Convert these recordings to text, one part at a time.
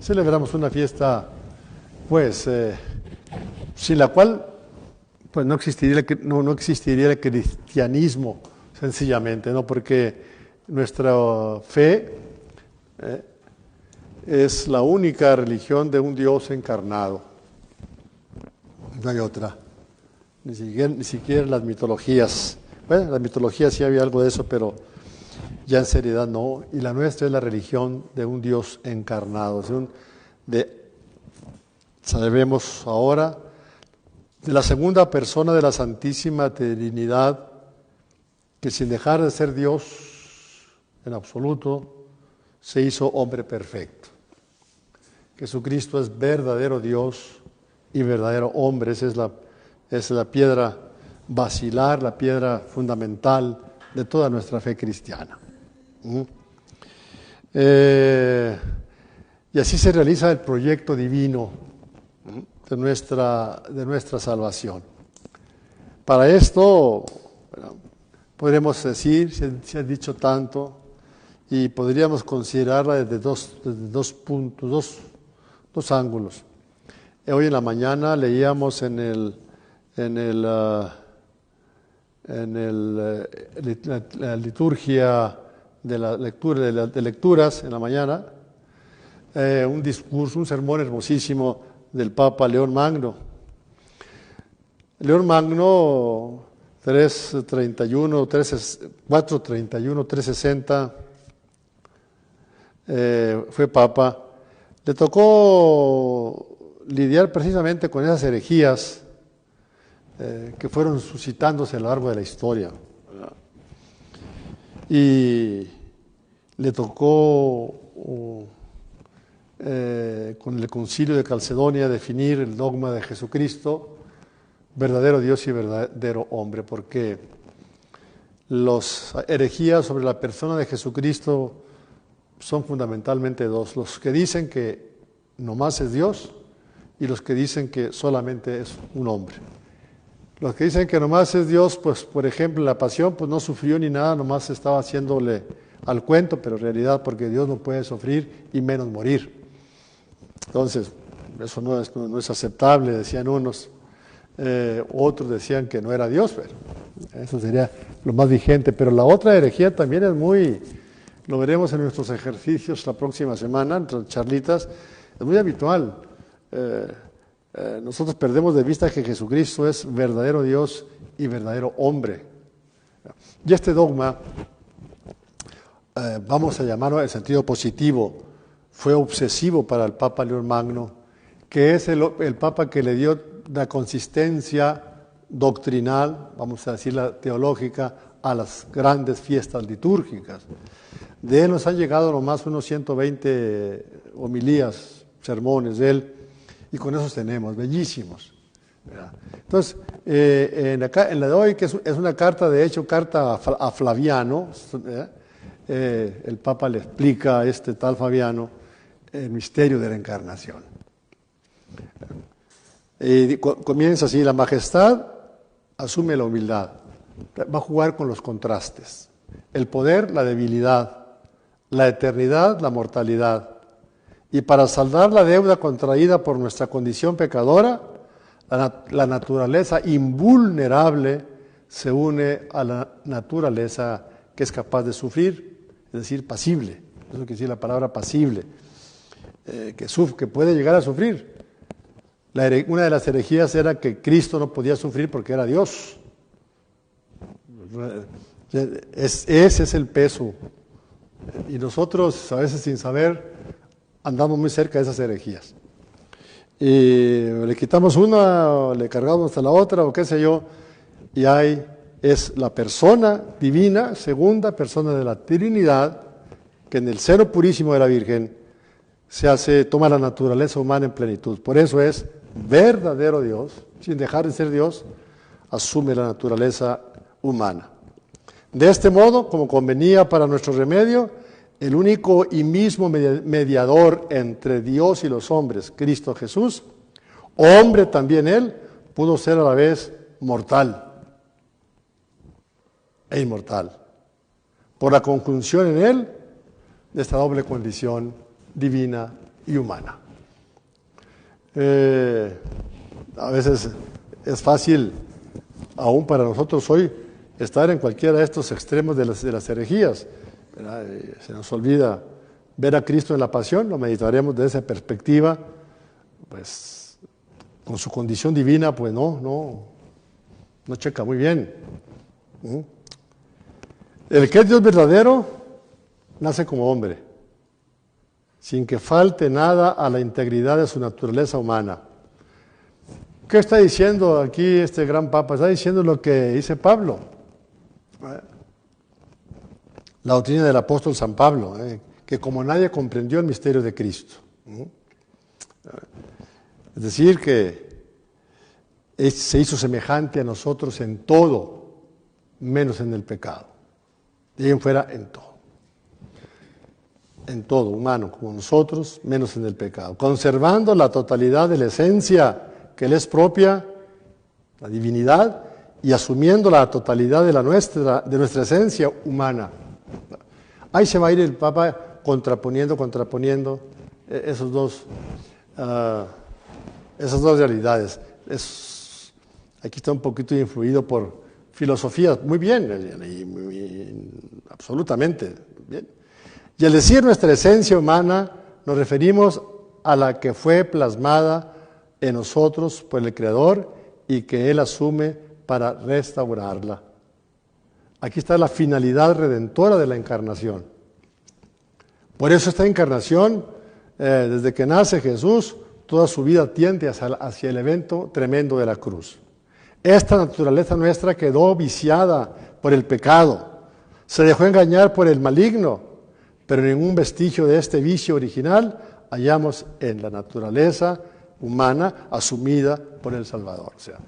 celebramos una fiesta, pues, sin la cual pues no existiría el cristianismo, sencillamente, ¿no? Porque nuestra fe es la única religión de un Dios encarnado. No hay otra. Ni siquiera las mitologías. Bueno, las mitologías sí había algo de eso, pero ya en seriedad no. Y la nuestra es la religión de un Dios encarnado. Sabemos ahora de la segunda persona de la Santísima Trinidad, que sin dejar de ser Dios en absoluto, se hizo hombre perfecto. Jesucristo es verdadero Dios y verdadero hombre. Esa es la piedra basilar, la piedra fundamental de toda nuestra fe cristiana. Y así se realiza el proyecto divino de nuestra salvación. Para esto, bueno, podremos decir, se ha dicho tanto, y podríamos considerarla desde dos puntos, dos ángulos. Hoy en la mañana leíamos en la liturgia de la lectura de lecturas en la mañana, un discurso, un sermón hermosísimo del Papa León Magno. León Magno, 431-360, fue Papa. Le tocó lidiar precisamente con esas herejías que fueron suscitándose a lo largo de la historia. Y le tocó con el Concilio de Calcedonia definir el dogma de Jesucristo, verdadero Dios y verdadero hombre, porque las herejías sobre la persona de Jesucristo son fundamentalmente dos: los que dicen que nomás es Dios y los que dicen que solamente es un hombre. Los que dicen que nomás es Dios, pues por ejemplo en la pasión pues no sufrió ni nada, nomás estaba haciéndole al cuento, pero en realidad porque Dios no puede sufrir y menos morir. Entonces, eso no es aceptable, decían unos. Otros decían que no era Dios, pero eso sería lo más vigente. Pero la otra herejía también lo veremos en nuestros ejercicios la próxima semana, en nuestras charlitas, es muy habitual. Nosotros perdemos de vista que Jesucristo es verdadero Dios y verdadero hombre. Y este dogma, vamos a llamarlo en sentido positivo, fue obsesivo para el Papa León Magno, que es el Papa que le dio la consistencia doctrinal, vamos a decir la teológica, a las grandes fiestas litúrgicas. De él nos han llegado nomás unos 120 homilías, sermones de él, y con esos tenemos, bellísimos. Entonces, en la de hoy, que es una carta, de hecho, carta a Flaviano, el Papa le explica a este tal Flaviano el misterio de la encarnación. Comienza así: la majestad asume la humildad, va a jugar con los contrastes, el poder, la debilidad, la eternidad, la mortalidad, y para saldar la deuda contraída por nuestra condición pecadora, la naturaleza invulnerable se une a la naturaleza que es capaz de sufrir, es decir, pasible. Eso quiere decir la palabra pasible, que puede llegar a sufrir. Una de las herejías era que Cristo no podía sufrir porque era Dios. Ese es el peso. Y nosotros, a veces sin saber, andamos muy cerca de esas herejías. Y le quitamos una, le cargamos a la otra, o qué sé yo, y es la persona divina, segunda persona de la Trinidad, que en el seno purísimo de la Virgen toma la naturaleza humana en plenitud. Por eso es verdadero Dios, sin dejar de ser Dios, asume la naturaleza humana. De este modo, como convenía para nuestro remedio, el único y mismo mediador entre Dios y los hombres, Cristo Jesús, hombre también él, pudo ser a la vez mortal e inmortal, por la conjunción en él de esta doble condición divina y humana. A veces es fácil, aún para nosotros hoy, estar en cualquiera de estos extremos de las herejías, ¿verdad? Se nos olvida ver a Cristo en la pasión, lo meditaremos desde esa perspectiva, pues con su condición divina, pues no checa muy bien. El que es Dios verdadero nace como hombre, sin que falte nada a la integridad de su naturaleza humana. ¿Qué está diciendo aquí este gran Papa? Está diciendo lo que dice Pablo, la doctrina del apóstol San Pablo, que como nadie comprendió el misterio de Cristo. Es decir, que se hizo semejante a nosotros en todo, menos en el pecado. De ahí en fuera, en todo. En todo, humano como nosotros, menos en el pecado. Conservando la totalidad de la esencia que le es propia, la divinidad, y asumiendo la totalidad de nuestra esencia humana. Ahí se va a ir el Papa contraponiendo esas dos realidades. Aquí está un poquito influido por filosofía, muy bien, absolutamente bien. Y al decir nuestra esencia humana, nos referimos a la que fue plasmada en nosotros por el Creador y que Él asume para restaurarla. Aquí está la finalidad redentora de la encarnación. Por eso esta encarnación, desde que nace Jesús, toda su vida tiende hacia el evento tremendo de la cruz. Esta naturaleza nuestra quedó viciada por el pecado, se dejó engañar por el maligno, pero ningún vestigio de este vicio original hallamos en la naturaleza humana asumida por el Salvador. O sea,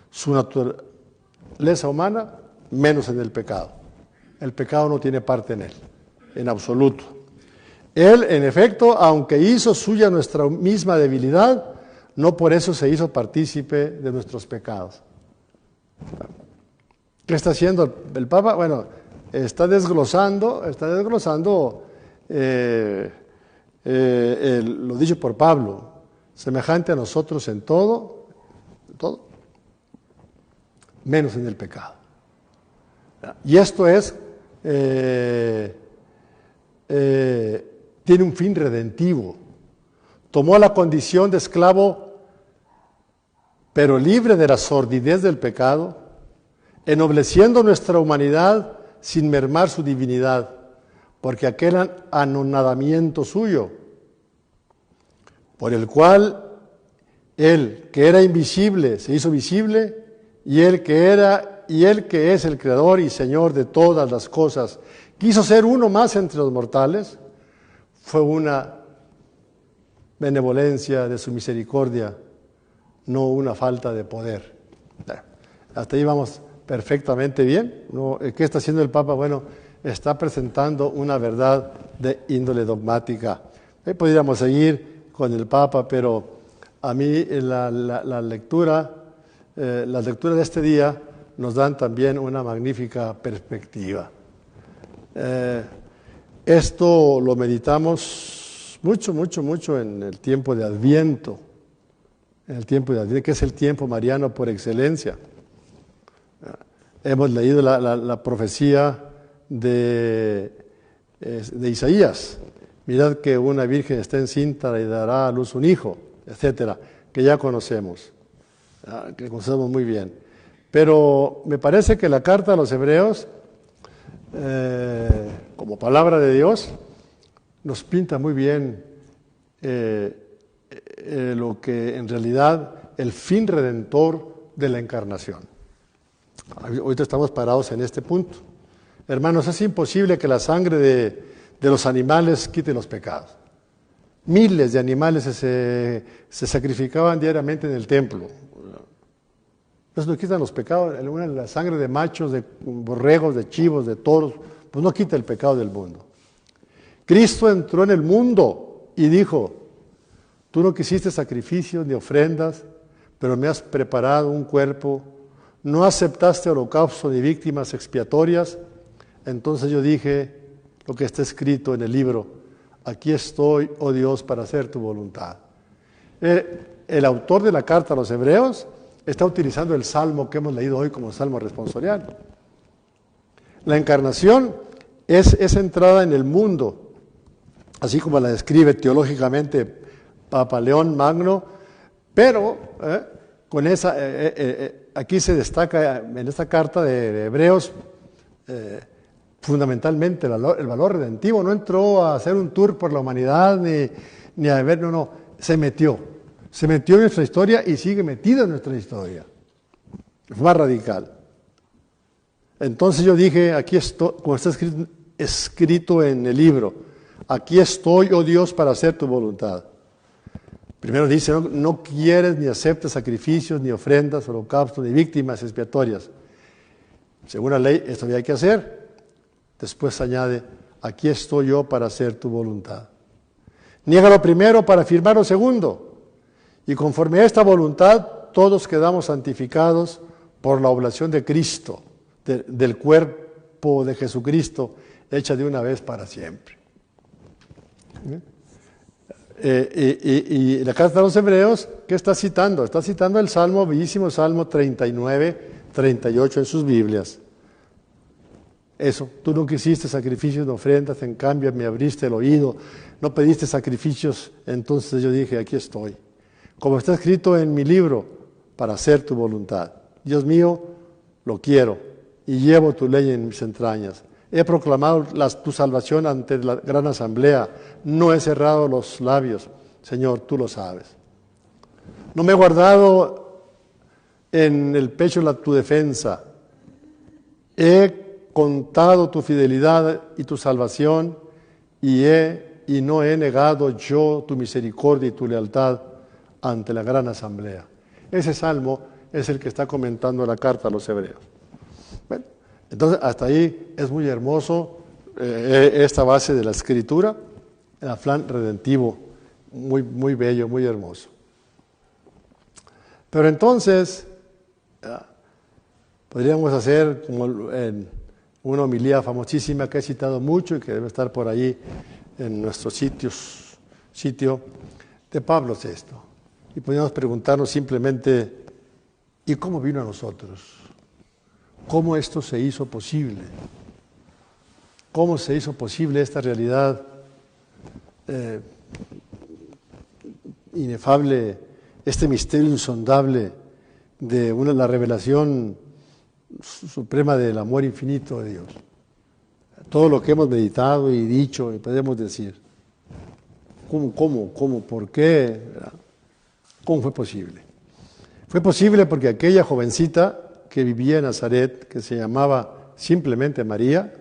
su naturaleza humana menos en el pecado. El pecado no tiene parte en él, en absoluto. Él, en efecto, aunque hizo suya nuestra misma debilidad, no por eso se hizo partícipe de nuestros pecados. ¿Qué está haciendo el Papa? Bueno, está desglosando lo dicho por Pablo, semejante a nosotros en todo, menos en el pecado. Y esto tiene un fin redentivo. Tomó la condición de esclavo, pero libre de la sordidez del pecado, ennobleciendo nuestra humanidad sin mermar su divinidad, porque aquel anonadamiento suyo, por el cual Él, que era invisible, se hizo visible, y Él que es el Creador y Señor de todas las cosas, quiso ser uno más entre los mortales, fue una benevolencia de su misericordia, no una falta de poder. Hasta ahí vamos perfectamente bien. ¿Qué está haciendo el Papa? Bueno, está presentando una verdad de índole dogmática. Podríamos seguir con el Papa, pero a mí las lecturas de este día nos dan también una magnífica perspectiva. Esto lo meditamos mucho en el tiempo de Adviento, que es el tiempo mariano por excelencia. Hemos leído la profecía de Isaías. Mirad que una virgen está encinta y dará a luz un hijo, etcétera, que ya conocemos, que conocemos muy bien. Pero me parece que la carta a los Hebreos, como palabra de Dios, nos pinta muy bien lo que en realidad el fin redentor de la encarnación. Ahorita estamos parados en este punto. Hermanos, es imposible que la sangre de los animales quite los pecados. Miles de animales se sacrificaban diariamente en el templo. Eso no quitan los pecados. La sangre de machos, de borregos, de chivos, de toros, pues no quita el pecado del mundo. Cristo entró en el mundo y dijo: tú no quisiste sacrificios ni ofrendas, pero me has preparado un cuerpo. No aceptaste holocausto ni víctimas expiatorias. Entonces yo dije lo que está escrito en el libro: aquí estoy, oh Dios, para hacer tu voluntad. El autor de la carta a los Hebreos está utilizando el salmo que hemos leído hoy como salmo responsorial. La encarnación es esa entrada en el mundo, así como la describe teológicamente Papa León Magno, pero con esa, aquí se destaca en esta carta de Hebreos fundamentalmente el valor redentivo. No entró a hacer un tour por la humanidad ni a ver, no, se metió en nuestra historia y sigue metido en nuestra historia. Es más radical. Entonces yo dije, aquí estoy, como está escrito en el libro, aquí estoy, oh Dios, para hacer tu voluntad. Primero dice, no quieres ni aceptas sacrificios, ni ofrendas, holocaustos, ni víctimas expiatorias. Según la ley, esto había que hacer. Después añade, aquí estoy yo para hacer tu voluntad. Niega lo primero para afirmar lo segundo. Y conforme a esta voluntad, todos quedamos santificados por la oblación de Cristo, del cuerpo de Jesucristo, hecha de una vez para siempre. Y la carta de los Hebreos, ¿qué está citando? Está citando el Salmo, bellísimo Salmo 39, 38 en sus Biblias. Eso, tú no quisiste sacrificios ni ofrendas, en cambio me abriste el oído, no pediste sacrificios, entonces yo dije, aquí estoy. Como está escrito en mi libro, para hacer tu voluntad. Dios mío, lo quiero y llevo tu ley en mis entrañas. He proclamado tu salvación ante la gran asamblea, no he cerrado los labios, Señor, tú lo sabes. No me he guardado en el pecho tu defensa, he contado tu fidelidad y tu salvación y no he negado yo tu misericordia y tu lealtad ante la gran asamblea. Ese salmo es el que está comentando la carta a los Hebreos. Bueno, entonces hasta ahí es muy hermoso esta base de la escritura, el afán redentivo, muy, muy bello, muy hermoso. Pero entonces podríamos hacer como en una homilía famosísima que he citado mucho y que debe estar por ahí en nuestro sitio de Pablo VI. Y podríamos preguntarnos simplemente, ¿y cómo vino a nosotros? ¿Cómo esto se hizo posible? ¿Cómo se hizo posible esta realidad inefable, este misterio insondable de la revelación suprema del amor infinito de Dios? Todo lo que hemos meditado y dicho y podemos decir, ¿cómo, por qué? ¿Cómo fue posible? Fue posible porque aquella jovencita que vivía en Nazaret, que se llamaba simplemente María,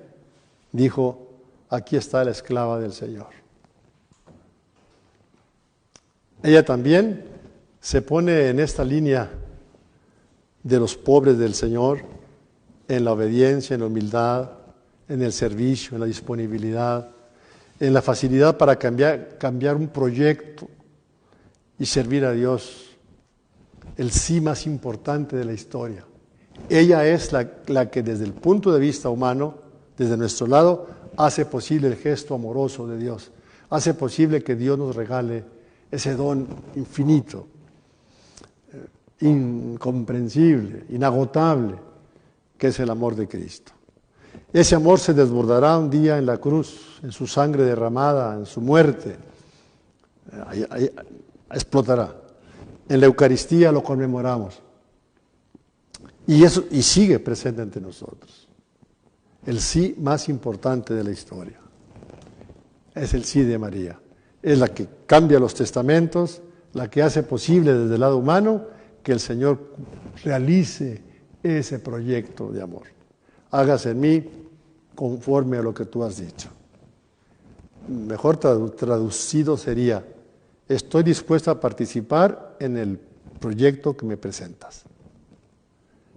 dijo, aquí está la esclava del Señor. Ella también se pone en esta línea de los pobres del Señor, en la obediencia, en la humildad, en el servicio, en la disponibilidad, en la facilidad para cambiar un proyecto y servir a Dios, el sí más importante de la historia. Ella es la que desde el punto de vista humano, desde nuestro lado, hace posible el gesto amoroso de Dios, hace posible que Dios nos regale ese don infinito, incomprensible, inagotable, que es el amor de Cristo. Ese amor se desbordará un día en la cruz, en su sangre derramada, en su muerte. Ahí explotará. En la Eucaristía lo conmemoramos. Y sigue presente entre nosotros. El sí más importante de la historia es el sí de María. Es la que cambia los testamentos, la que hace posible desde el lado humano que el Señor realice ese proyecto de amor. Hágase en mí conforme a lo que tú has dicho. Mejor traducido sería, estoy dispuesto a participar en el proyecto que me presentas.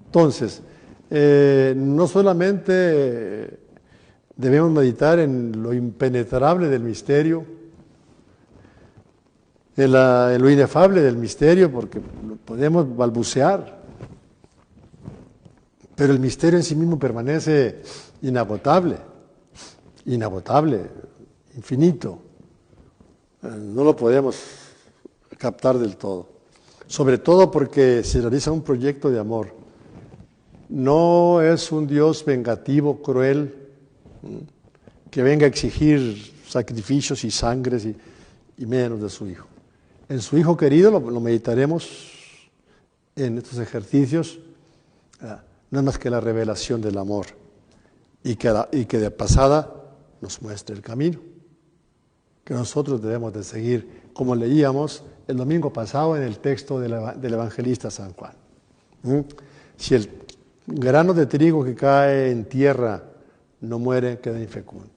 Entonces, no solamente debemos meditar en lo impenetrable del misterio, en lo inefable del misterio, porque podemos balbucear, pero el misterio en sí mismo permanece inagotable, infinito. No lo podemos captar del todo. Sobre todo porque se realiza un proyecto de amor. No es un Dios vengativo, cruel, que venga a exigir sacrificios y sangres y menos de su Hijo. En su Hijo querido lo meditaremos en estos ejercicios. No es más que la revelación del amor y que de pasada nos muestre el camino que nosotros debemos de seguir, como leíamos el domingo pasado en el texto del evangelista San Juan. Si el grano de trigo que cae en tierra no muere, queda infecundo.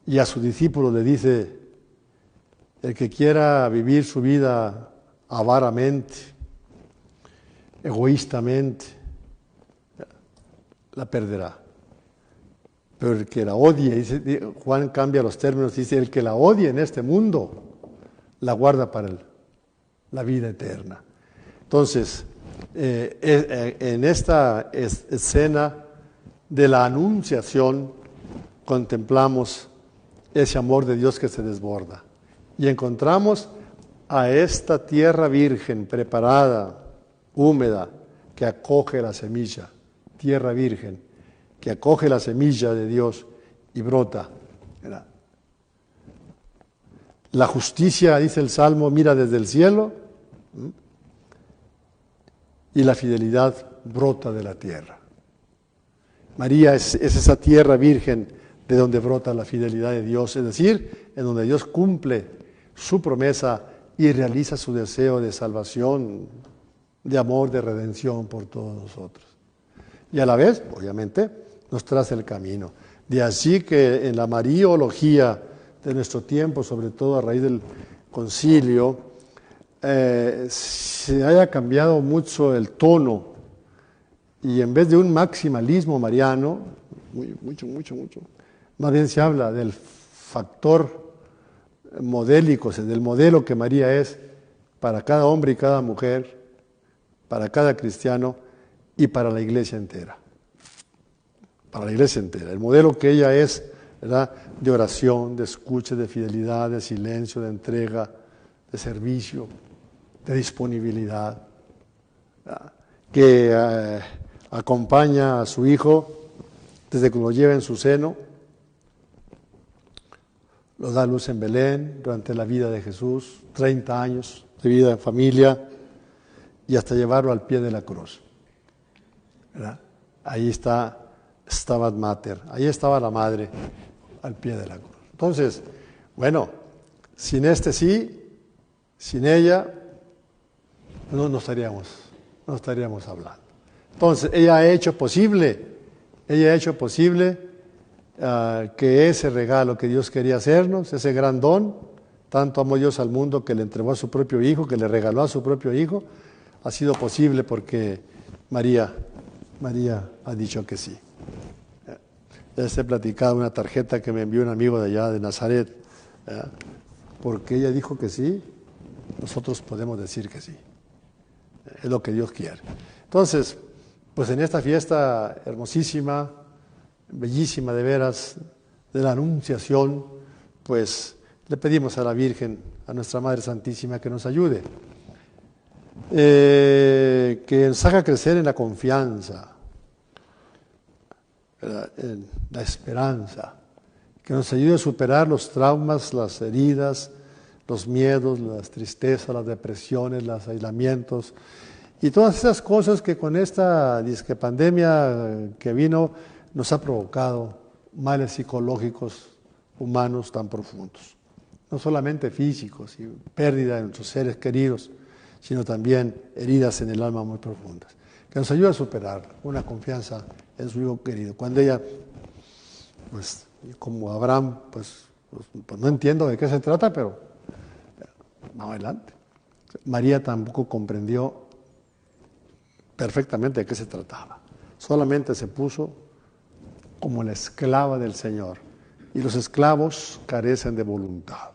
Y a su discípulo le dice, el que quiera vivir su vida avaramente, egoístamente, la perderá. Pero el que la odie, dice, Juan cambia los términos, dice, el que la odie en este mundo, la guarda para la vida eterna. Entonces, en esta escena de la anunciación, contemplamos ese amor de Dios que se desborda. Y encontramos a esta tierra virgen, preparada, húmeda, que acoge la semilla, tierra virgen, que acoge la semilla de Dios y brota. ¿Verdad? La justicia, dice el Salmo, mira desde el cielo, y la fidelidad brota de la tierra. María es esa tierra virgen de donde brota la fidelidad de Dios, es decir, en donde Dios cumple su promesa y realiza su deseo de salvación, de amor, de redención por todos nosotros. Y a la vez, obviamente, nos traza el camino. De así que en la mariología de nuestro tiempo, sobre todo a raíz del concilio, se haya cambiado mucho el tono y en vez de un maximalismo mariano, mucho, más bien se habla del factor modélico, del modelo que María es para cada hombre y cada mujer, para cada cristiano y para la iglesia entera. Para la iglesia entera. El modelo que ella es, ¿verdad?, de oración, de escucha, de fidelidad, de silencio, de entrega, de servicio, de disponibilidad, ¿verdad?, que acompaña a su hijo desde que lo lleva en su seno, lo da a luz en Belén durante la vida de Jesús, 30 años de vida en familia y hasta llevarlo al pie de la cruz, ¿verdad? Ahí está Stabat Mater, ahí estaba la madre al pie de la cruz. Entonces, bueno, sin este sí, sin ella, no estaríamos hablando. Entonces, ella ha hecho posible que ese regalo que Dios quería hacernos, ese gran don, tanto amó Dios al mundo que le entregó a su propio Hijo, que le regaló a su propio Hijo, ha sido posible porque María ha dicho que sí. Les he platicado una tarjeta que me envió un amigo de allá de Nazaret, ¿verdad? Porque ella dijo que sí, nosotros podemos decir que sí. Es lo que Dios quiere. Entonces, pues en esta fiesta hermosísima, bellísima de veras, de la Anunciación, pues le pedimos a la Virgen, a nuestra Madre Santísima, que nos ayude, que nos haga crecer en la confianza, en la esperanza, que nos ayude a superar los traumas, las heridas, los miedos, las tristezas, las depresiones, los aislamientos y todas esas cosas que con esta pandemia que vino nos ha provocado males psicológicos humanos tan profundos. No solamente físicos y pérdida de nuestros seres queridos, sino también heridas en el alma muy profundas. Que nos ayude a superar una confianza en su Hijo querido. Cuando ella, pues como Abraham, pues no entiendo de qué se trata, pero vamos adelante. María tampoco comprendió perfectamente de qué se trataba. Solamente se puso como la esclava del Señor. Y los esclavos carecen de voluntad.